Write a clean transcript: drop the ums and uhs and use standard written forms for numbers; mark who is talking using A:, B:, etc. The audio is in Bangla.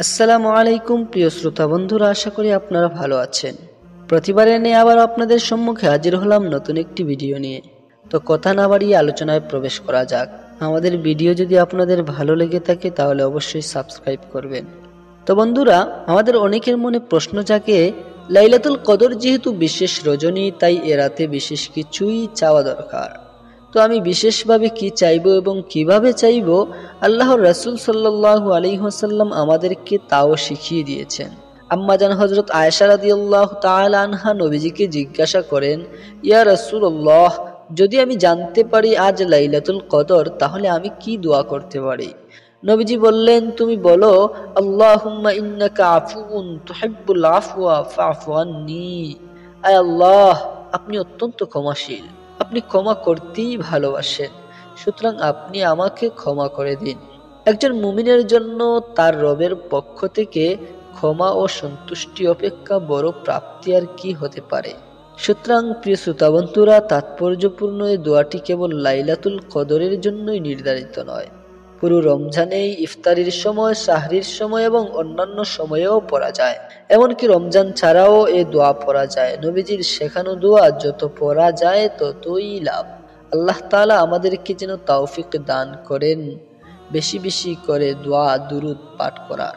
A: আসসালামু আলাইকুম প্রিয় শ্রোতা বন্ধুরা, আশা করি আপনারা ভালো আছেন। প্রতিবারের নিয়ে আবার আপনাদের সম্মুখে হাজির হলাম নতুন একটি ভিডিও নিয়ে। তো কথা না বাড়িয়ে আলোচনায় প্রবেশ করা যাক। আমাদের ভিডিও যদি আপনাদের ভালো লেগে থাকে তাহলে অবশ্যই সাবস্ক্রাইব করবেন। তো বন্ধুরা, আমাদের অনেকের মনে প্রশ্ন জাগে, লাইলাতুল কদর যেহেতু বিশেষ রজনী, তাই এ রাতে বিশেষ কিছুই চাওয়া দরকার। তো আমি বিশেষভাবে কি চাইবো এবং কিভাবে চাইবো, আল্লাহর রাসূল সাল্লাল্লাহু আলাইহি ওয়াসাল্লাম আমাদেরকে তাও শিখিয়ে দিয়েছেন। আম্মাজান হযরত আয়েশা রাদিয়াল্লাহু তাআলা আনহা নবীজিকে জিজ্ঞাসা করেন, ইয়া রাসূলুল্লাহ, যদি আমি জানতে পারি আজ লাইলাতুল কদর, তাহলে আমি কি দোয়া করতে পারি? নবীজি বললেন, তুমি বলো, আল্লাহুম্মা ইন্নাকা আফুউন তুহিব্বুল আফওয়া ফাফু আন্নী। আয় আল্লাহ, আপনি অত্যন্ত ক্ষমাশীল, আপনি ক্ষমা করতেই ভালোবাসেন, সুতরাং আপনি আমাকে ক্ষমা করে দিন। একজন মুমিনের জন্য তার রবের পক্ষ থেকে ক্ষমা ও সন্তুষ্টি অপেক্ষা বড় প্রাপ্তি আর কি হতে পারে। সুতরাং প্রিয় শ্রোতা বন্ধুরা, তাৎপর্যপূর্ণ এই দোয়াটি কেবল লাইলাতুল কদরের জন্যই নির্ধারিত নয়, পুরো রমজানেই ইফতারির সময়, সাহরির সময় এবং অন্যান্য সময়েও পড়া যায়। এমনকি রমজান ছাড়াও এ দোয়া পড়া যায়। নবীজির শেখানো দোয়া যত পড়া যায় ততই লাভ। আল্লাহ তাআলা আমাদেরকে যেন তৌফিক দান করেন বেশি বেশি করে দোয়া দুরূদ পাঠ করার।